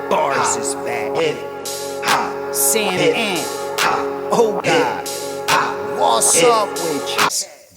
Bars is back. Sam and oh God, what's up with you?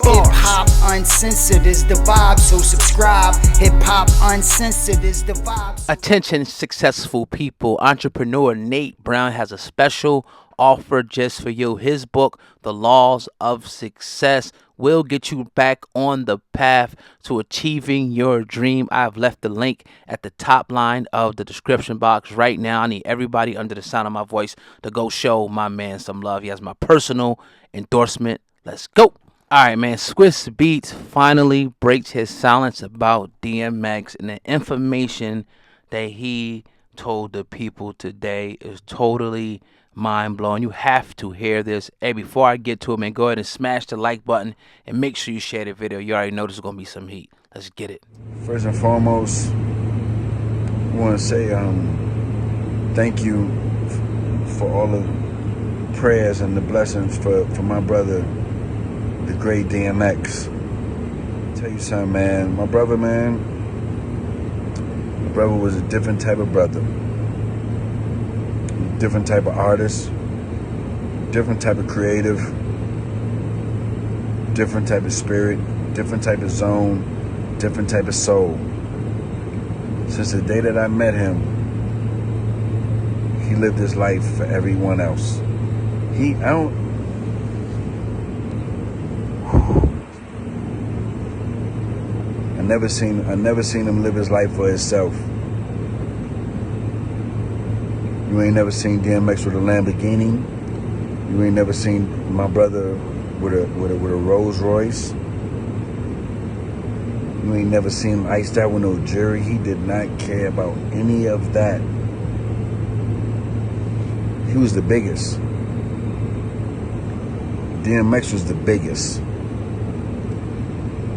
Hip Hop Uncensored is the vibe, so subscribe. Hip Hop Uncensored is the vibe. Attention, successful people. Entrepreneur Nate Brown has a special offer just for you. His book, The Laws of Success, will get you back on the path to achieving your dream. I've left the link at the top line of the description box right now. I need everybody under the sound of my voice to go show my man some love. He has my personal endorsement. Let's go. All right, man. Swizz Beatz finally breaks his silence about DMX, and the information that he told the people today is totally mind-blowing. You have to hear this. Hey, before I get to it, man, go ahead and smash the like button and make sure you share the video. You already know there's going to be some heat. Let's get it. First and foremost, I want to say thank you for all the prayers and the blessings for my brother, the great DMX. Tell you something, man. My brother was a different type of brother. Different type of artist. Different type of creative. Different type of spirit. Different type of zone. Different type of soul. Since the day that I met him, he lived his life for everyone else. I never seen him live his life for himself. You ain't never seen DMX with a Lamborghini. You ain't never seen my brother with a Rolls Royce. You ain't never seen him iced out with no jewelry. He did not care about any of that. He was the biggest. DMX was the biggest.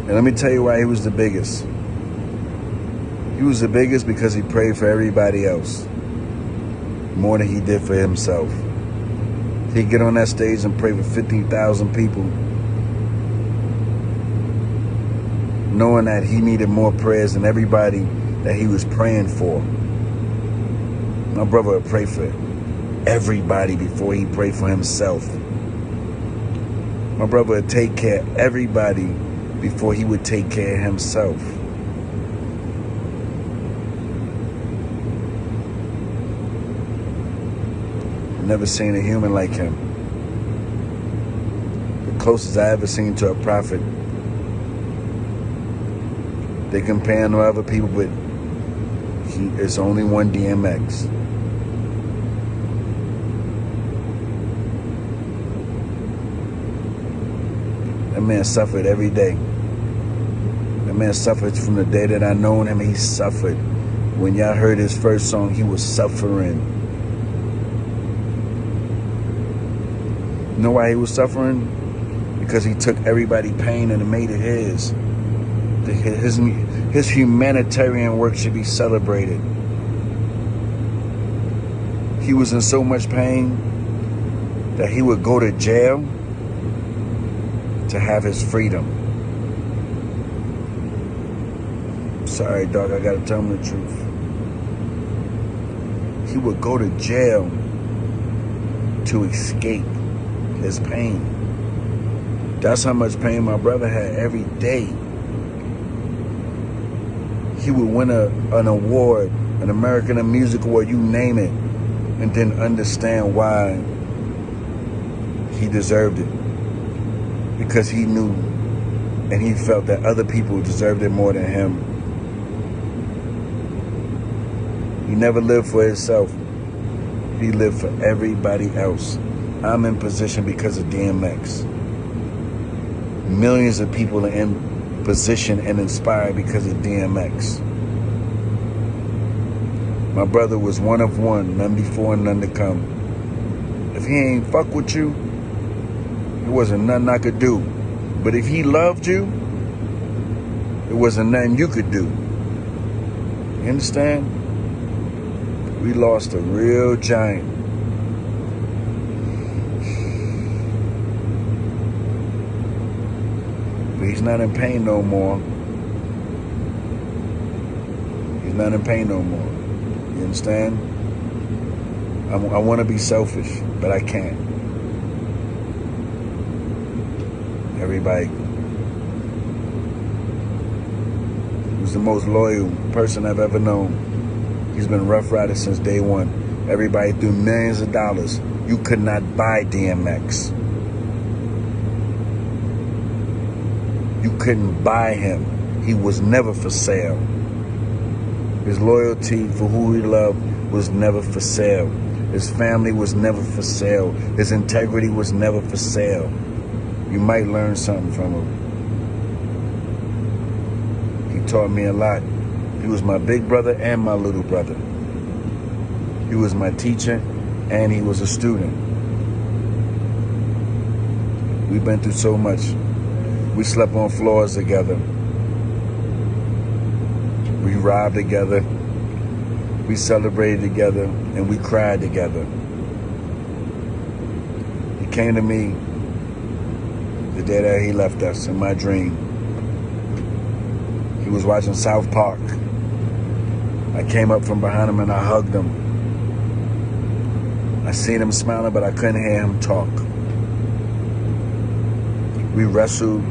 And let me tell you why he was the biggest. He was the biggest because he prayed for everybody else more than he did for himself. He'd get on that stage and pray for 15,000 people, knowing that he needed more prayers than everybody that he was praying for. My brother would pray for everybody before he prayed for himself. My brother would take care of everybody before he would take care of himself. Never seen a human like him. The closest I ever seen to a prophet. They compare him to other people, but it's only one DMX. That man suffered every day. That man suffered from the day that I known him. He suffered. When y'all heard his first song, he was suffering. You know why he was suffering? Because he took everybody's pain and made it his. His humanitarian work should be celebrated. He was in so much pain that he would go to jail to have his freedom. Sorry, dog, I gotta tell him the truth. He would go to jail to escape his pain. That's how much pain my brother had every day. He would win an award, an American Music Award, you name it, and then understand why he deserved it. Because he knew and he felt that other people deserved it more than him. He never lived for himself. He lived for everybody else. I'm in position because of DMX. Millions of people are in position and inspired because of DMX. My brother was one of one, none before and none to come. If he ain't fuck with you, it wasn't nothing I could do. But if he loved you, it wasn't nothing you could do. You understand? We lost a real giant. But he's not in pain no more. He's not in pain no more. You understand? I want to be selfish, but I can't. Everybody. He was the most loyal person I've ever known. He's been Ruff Ryders since day one. Everybody threw millions of dollars. You could not buy DMX. You couldn't buy him. He was never for sale. His loyalty for who he loved was never for sale. His family was never for sale. His integrity was never for sale. You might learn something from him. He taught me a lot. He was my big brother and my little brother. He was my teacher and he was a student. We've been through so much. We slept on floors together. We robbed together. We celebrated together and we cried together. He came to me the day that he left us in my dream. He was watching South Park. I came up from behind him and I hugged him. I seen him smiling, but I couldn't hear him talk. We wrestled.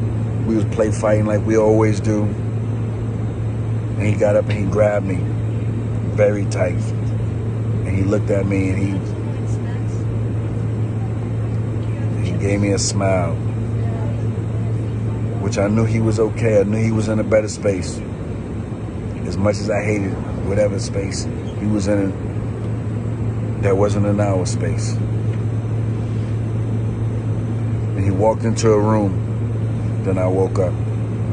We was play fighting like we always do. And he got up and he grabbed me very tight. And he looked at me and he gave me a smile. Which I knew he was okay. I knew he was in a better space. As much as I hated whatever space he was in, that wasn't in our space. And he walked into a room. Then I woke up.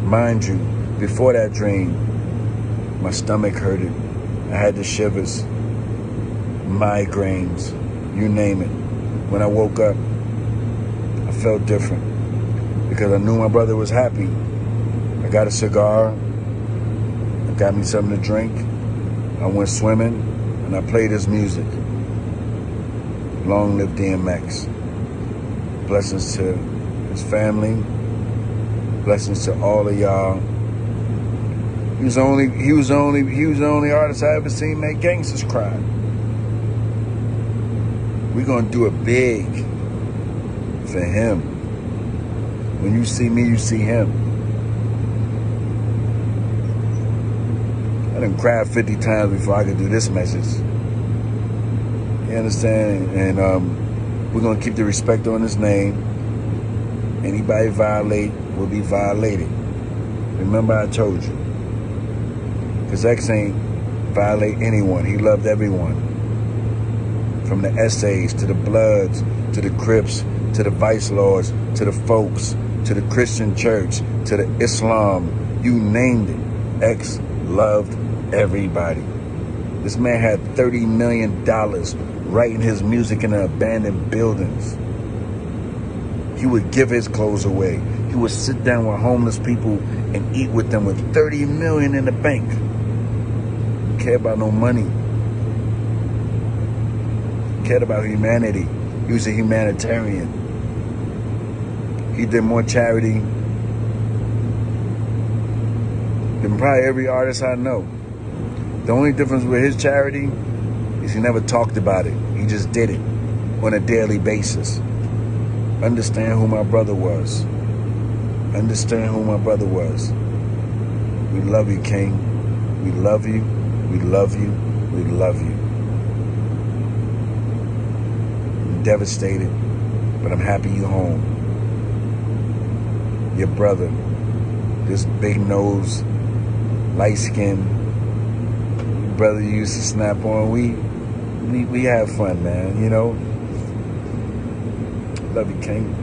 Mind you, before that dream, my stomach hurted. I had the shivers, migraines, you name it. When I woke up, I felt different because I knew my brother was happy. I got a cigar. I got me something to drink. I went swimming and I played his music. Long live DMX. Blessings to his family. Blessings to all of y'all. He was the only artist I ever seen make gangsters cry. We're gonna do it big for him. When you see me, you see him. I done cried 50 times before I could do this message. You understand? And we're gonna keep the respect on his name. Anybody violate will be violated. Remember I told you. Because X ain't violate anyone. He loved everyone. From the essays, to the Bloods, to the Crips, to the Vice Lords, to the folks, to the Christian church, to the Islam. You named it. X loved everybody. This man had $30 million writing his music in the abandoned buildings. He would give his clothes away. He would sit down with homeless people and eat with them with $30 million in the bank. He cared about no money. He cared about humanity. He was a humanitarian. He did more charity than probably every artist I know. The only difference with his charity is he never talked about it. He just did it on a daily basis. Understand who my brother was. Understand who my brother was. We love you, King. We love you. We love you. We love you. I'm devastated, but I'm happy you home. Your brother, this big nose, light skin brother you used to snap on. We have fun, man, you know. Love you, King.